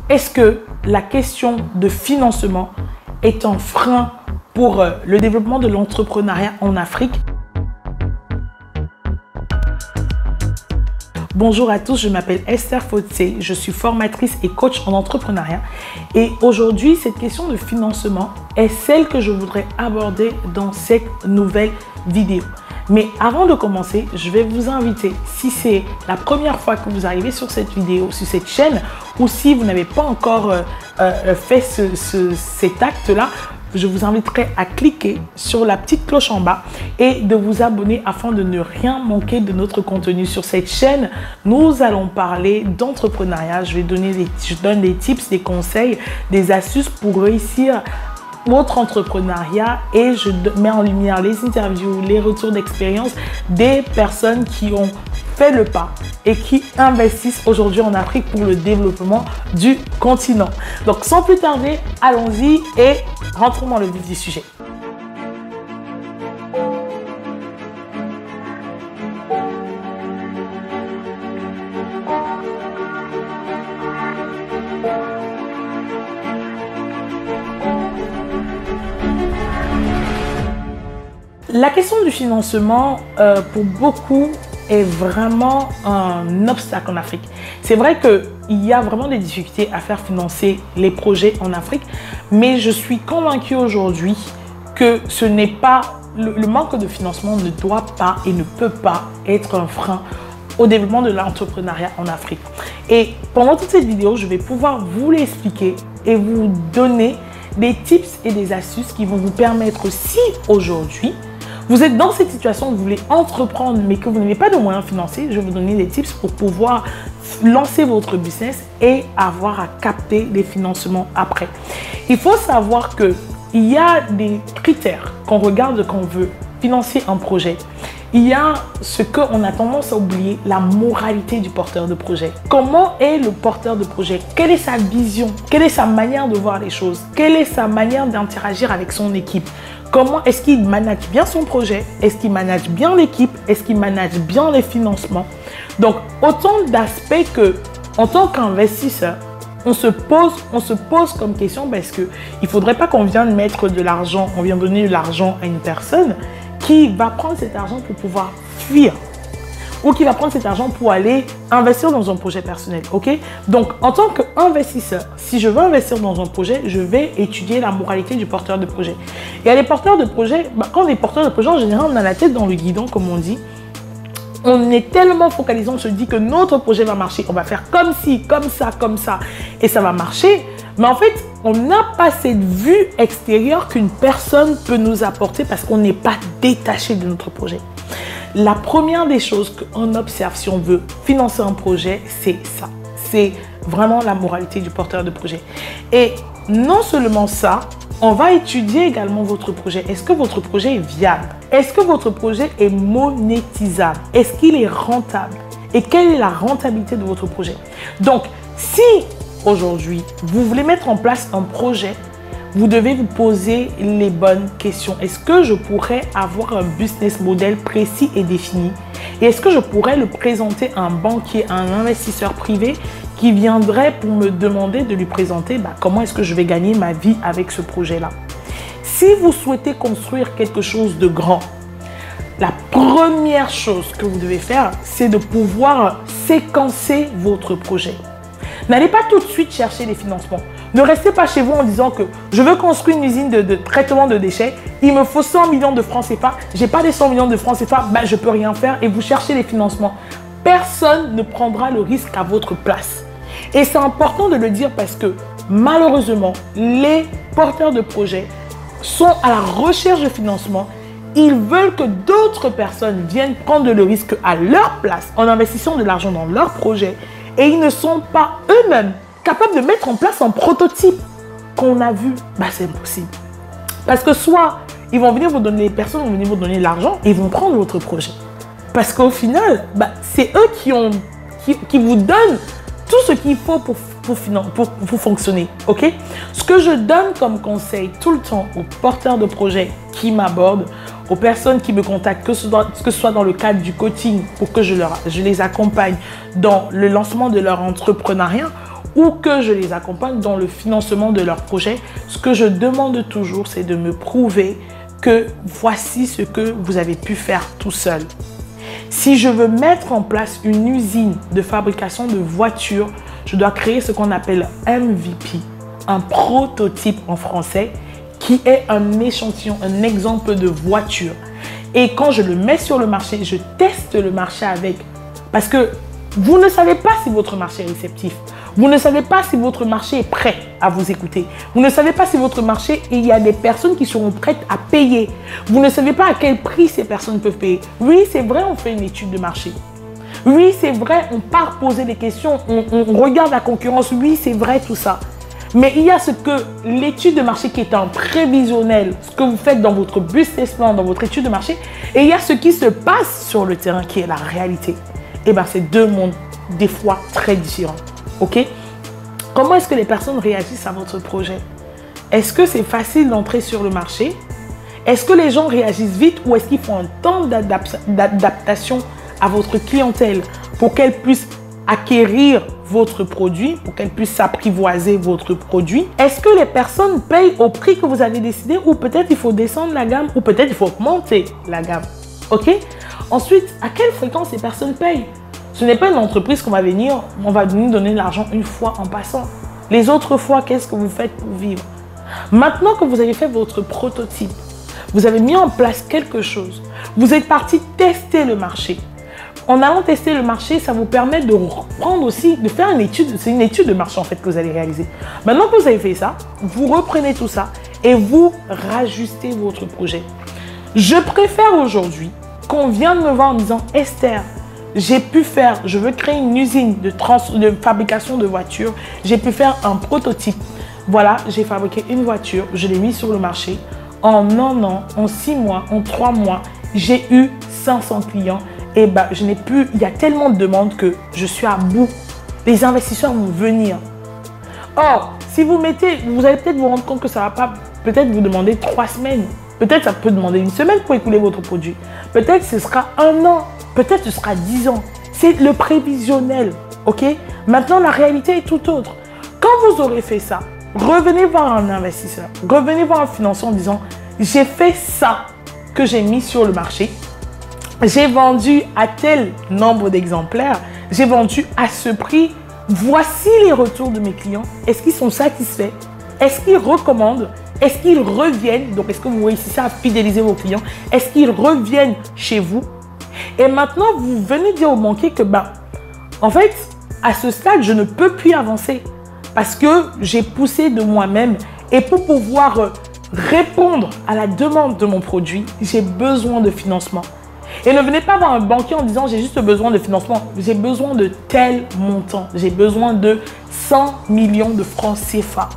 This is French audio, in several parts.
est-ce que la question de financement est un frein pour le développement de l'entrepreneuriat en Afrique? Bonjour à tous, je m'appelle Esther Fotsé, je suis formatrice et coach en entrepreneuriat. Et aujourd'hui, cette question de financement est celle que je voudrais aborder dans cette nouvelle vidéo. Mais avant de commencer, je vais vous inviter, si c'est la première fois que vous arrivez sur cette vidéo, sur cette chaîne, ou si vous n'avez pas encore fait cet acte-là, je vous inviterai à cliquer sur la petite cloche en bas et de vous abonner afin de ne rien manquer de notre contenu. Sur cette chaîne, nous allons parler d'entrepreneuriat. Je donne des tips, des conseils, des astuces pour réussir votre entrepreneuriat et je mets en lumière les interviews, les retours d'expérience des personnes qui ont fait le pas et qui investissent aujourd'hui en Afrique pour le développement du continent. Donc sans plus tarder, allons-y et rentrons dans le vif du sujet. La question du financement, pour beaucoup, est vraiment un obstacle en Afrique. C'est vrai qu'il y a vraiment des difficultés à faire financer les projets en Afrique, mais je suis convaincue aujourd'hui que ce n'est pas le manque de financement ne doit pas et ne peut pas être un frein au développement de l'entrepreneuriat en Afrique. Et pendant toute cette vidéo, je vais pouvoir vous l'expliquer et vous donner des tips et des astuces qui vont vous permettre, si aujourd'hui, vous êtes dans cette situation, vous voulez entreprendre, mais que vous n'avez pas de moyens financiers, je vais vous donner des tips pour pouvoir lancer votre business et avoir à capter des financements après. Il faut savoir qu'il y a des critères qu'on regarde quand on veut financer un projet. Il y a ce qu'on a tendance à oublier, la moralité du porteur de projet. Comment est le porteur de projet? Quelle est sa vision? Quelle est sa manière de voir les choses? Quelle est sa manière d'interagir avec son équipe? Comment est-ce qu'il manage bien son projet? Est-ce qu'il manage bien l'équipe? Est-ce qu'il manage bien les financements? Donc, autant d'aspects que, en tant qu'investisseur, on se pose comme question parce qu'il ne faudrait pas qu'on vienne mettre de l'argent, on vient donner de l'argent à une personne qui va prendre cet argent pour pouvoir fuir ou qui va prendre cet argent pour aller investir dans un projet personnel, ok? Donc, en tant qu'investisseur, si je veux investir dans un projet, je vais étudier la moralité du porteur de projet. Et à les porteurs de projet, quand on est porteur de projet, en général, on a la tête dans le guidon, comme on dit. On est tellement focalisé, on se dit que notre projet va marcher. On va faire comme ci, comme ça, et ça va marcher. Mais en fait, on n'a pas cette vue extérieure qu'une personne peut nous apporter parce qu'on n'est pas détaché de notre projet. La première des choses qu'on observe si on veut financer un projet, c'est ça. C'est vraiment la moralité du porteur de projet. Et non seulement ça, on va étudier également votre projet. Est-ce que votre projet est viable? Est-ce que votre projet est monétisable? Est-ce qu'il est rentable? Et quelle est la rentabilité de votre projet? Donc, si aujourd'hui, vous voulez mettre en place un projet, vous devez vous poser les bonnes questions. Est-ce que je pourrais avoir un business model précis et défini? Et est-ce que je pourrais le présenter à un banquier, à un investisseur privé qui viendrait pour me demander de lui présenter comment est-ce que je vais gagner ma vie avec ce projet-là? Si vous souhaitez construire quelque chose de grand, la première chose que vous devez faire, c'est de pouvoir séquencer votre projet. N'allez pas tout de suite chercher les financements. Ne restez pas chez vous en disant que je veux construire une usine de traitement de déchets, il me faut 100 millions de francs CFA, je n'ai pas les 100 millions de francs CFA, je ne peux rien faire et vous cherchez les financements. Personne ne prendra le risque à votre place. Et c'est important de le dire parce que malheureusement, les porteurs de projets sont à la recherche de financement. Ils veulent que d'autres personnes viennent prendre le risque à leur place en investissant de l'argent dans leur projet et ils ne sont pas eux-mêmes capables de mettre en place un prototype qu'on a vu. C'est impossible. Parce que soit ils vont venir vous donner, les personnes vont venir vous donner l'argent et ils vont prendre votre projet. Parce qu'au final, c'est eux qui vous donnent tout ce qu'il faut pour fonctionner. Ok? Ce que je donne comme conseil tout le temps aux porteurs de projets qui m'abordent, aux personnes qui me contactent, que ce soit dans le cadre du coaching pour que je les accompagne dans le lancement de leur entrepreneuriat, ou que je les accompagne dans le financement de leur projet, ce que je demande toujours, c'est de me prouver que voici ce que vous avez pu faire tout seul. Si je veux mettre en place une usine de fabrication de voitures, je dois créer ce qu'on appelle MVP, un prototype en français, qui est un échantillon, un exemple de voiture. Et quand je le mets sur le marché, je teste le marché avec. Parce que vous ne savez pas si votre marché est réceptif. Vous ne savez pas si votre marché est prêt à vous écouter. Vous ne savez pas si votre marché, il y a des personnes qui seront prêtes à payer. Vous ne savez pas à quel prix ces personnes peuvent payer. Oui, c'est vrai, on fait une étude de marché. Oui, c'est vrai, on part poser des questions, on regarde la concurrence. Oui, c'est vrai tout ça. Mais il y a ce que l'étude de marché qui est un prévisionnel, ce que vous faites dans votre business plan, dans votre étude de marché, et il y a ce qui se passe sur le terrain qui est la réalité. Et bien, c'est deux mondes des fois très différents. Ok? Comment est-ce que les personnes réagissent à votre projet? Est-ce que c'est facile d'entrer sur le marché? Est-ce que les gens réagissent vite ou est-ce qu'il faut un temps d'adaptation à votre clientèle pour qu'elle puisse acquérir votre produit, pour qu'elle puisse s'apprivoiser votre produit? Est-ce que les personnes payent au prix que vous avez décidé ou peut-être il faut descendre la gamme ou peut-être il faut augmenter la gamme? Ok? Ensuite, à quelle fréquence les personnes payent? Ce n'est pas une entreprise qu'on va venir, on va nous donner de l'argent une fois en passant. Les autres fois, qu'est-ce que vous faites pour vivre? Maintenant que vous avez fait votre prototype, vous avez mis en place quelque chose, vous êtes parti tester le marché. En allant tester le marché, ça vous permet de reprendre aussi, de faire une étude. C'est une étude de marché en fait que vous allez réaliser. Maintenant que vous avez fait ça, vous reprenez tout ça et vous rajustez votre projet. Je préfère aujourd'hui qu'on vienne me voir en disant « Esther, j'ai pu faire, je veux créer une usine de fabrication de voitures. J'ai pu faire un prototype. Voilà, j'ai fabriqué une voiture, je l'ai mis sur le marché. En un an, en 6 mois, en 3 mois, j'ai eu 500 clients. Et ben, je n'ai plus, il y a tellement de demandes que je suis à bout. Les investisseurs vont venir. Or, si vous mettez, vous allez peut-être vous rendre compte que ça ne va pas peut-être vous demander 3 semaines. Peut-être ça peut demander 1 semaine pour écouler votre produit. Peut-être ce sera 1 an. Peut-être ce sera 10 ans. C'est le prévisionnel. Ok? Maintenant, la réalité est tout autre. Quand vous aurez fait ça, revenez voir un investisseur. Revenez voir un financier en disant « J'ai fait ça que j'ai mis sur le marché. J'ai vendu à tel nombre d'exemplaires. J'ai vendu à ce prix. Voici les retours de mes clients. Est-ce qu'ils sont satisfaits? Est-ce qu'ils recommandent? Est-ce qu'ils reviennent? Donc, est-ce que vous réussissez à fidéliser vos clients? Est-ce qu'ils reviennent chez vous? Et maintenant, vous venez dire au banquier que, en fait, à ce stade, je ne peux plus avancer parce que j'ai poussé de moi-même et pour pouvoir répondre à la demande de mon produit, j'ai besoin de financement. Et ne venez pas voir un banquier en disant « j'ai juste besoin de financement, j'ai besoin de tel montant, j'ai besoin de 100 millions de francs CFA. »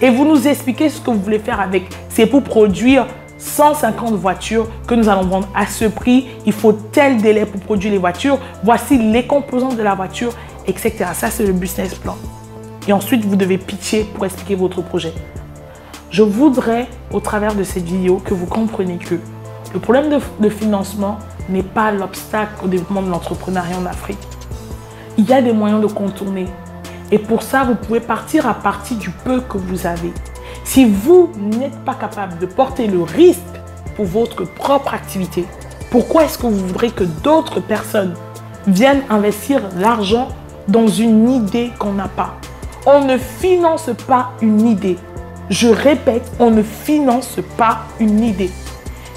Et vous nous expliquez ce que vous voulez faire avec. C'est pour produire 150 voitures que nous allons vendre à ce prix. Il faut tel délai pour produire les voitures. Voici les composants de la voiture, etc. Ça, c'est le business plan. Et ensuite, vous devez pitcher pour expliquer votre projet. Je voudrais, au travers de cette vidéo, que vous compreniez que le problème de financement n'est pas l'obstacle au développement de l'entrepreneuriat en Afrique. Il y a des moyens de contourner. Et pour ça, vous pouvez partir à partir du peu que vous avez. Si vous n'êtes pas capable de porter le risque pour votre propre activité, pourquoi est-ce que vous voudrez que d'autres personnes viennent investir l'argent dans une idée qu'on n'a pas? On ne finance pas une idée. Je répète, on ne finance pas une idée.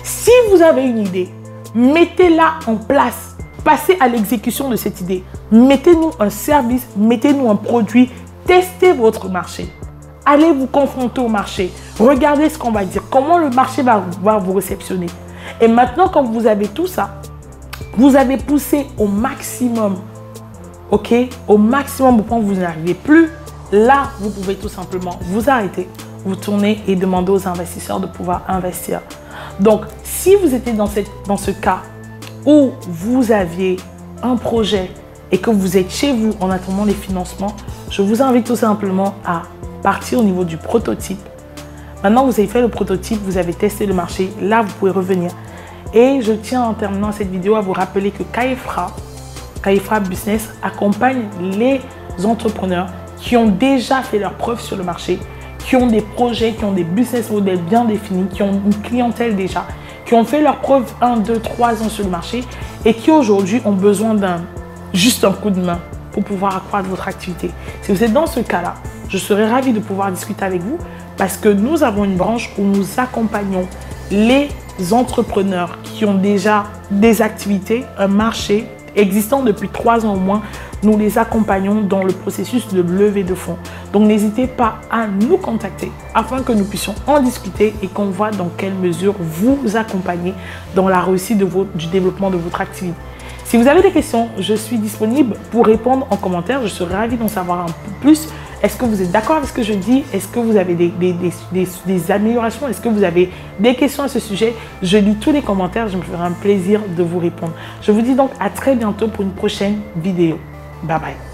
Si vous avez une idée, mettez-la en place. Passez à l'exécution de cette idée. Mettez-nous un service, mettez-nous un produit, testez votre marché. Allez vous confronter au marché. Regardez ce qu'on va dire, comment le marché va vous réceptionner. Et maintenant, quand vous avez tout ça, vous avez poussé au maximum. Ok? Au maximum au point où vous n'arrivez plus. Là, vous pouvez tout simplement vous arrêter, vous tourner et demander aux investisseurs de pouvoir investir. Donc, si vous étiez dans ce cas où vous aviez un projet et que vous êtes chez vous en attendant les financements, je vous invite tout simplement à partir au niveau du prototype. Maintenant, vous avez fait le prototype, vous avez testé le marché, là, vous pouvez revenir. Et je tiens en terminant cette vidéo à vous rappeler que Kaifra Business accompagne les entrepreneurs qui ont déjà fait leurs preuves sur le marché, qui ont des projets, qui ont des business models bien définis, qui ont une clientèle déjà, qui ont fait leurs preuves 1, 2, 3 ans sur le marché et qui aujourd'hui ont besoin juste un coup de main pour pouvoir accroître votre activité. Si vous êtes dans ce cas-là, je serais ravie de pouvoir discuter avec vous parce que nous avons une branche où nous accompagnons les entrepreneurs qui ont déjà des activités, un marché existant depuis 3 ans au moins. Nous les accompagnons dans le processus de levée de fonds. Donc, n'hésitez pas à nous contacter afin que nous puissions en discuter et qu'on voit dans quelle mesure vous accompagnez dans la réussite du développement de votre activité. Si vous avez des questions, je suis disponible pour répondre en commentaire. Je serais ravie d'en savoir un peu plus. Est-ce que vous êtes d'accord avec ce que je dis? Est-ce que vous avez des améliorations? Est-ce que vous avez des questions à ce sujet? Je lis tous les commentaires. Je me ferai un plaisir de vous répondre. Je vous dis donc à très bientôt pour une prochaine vidéo. Bye bye.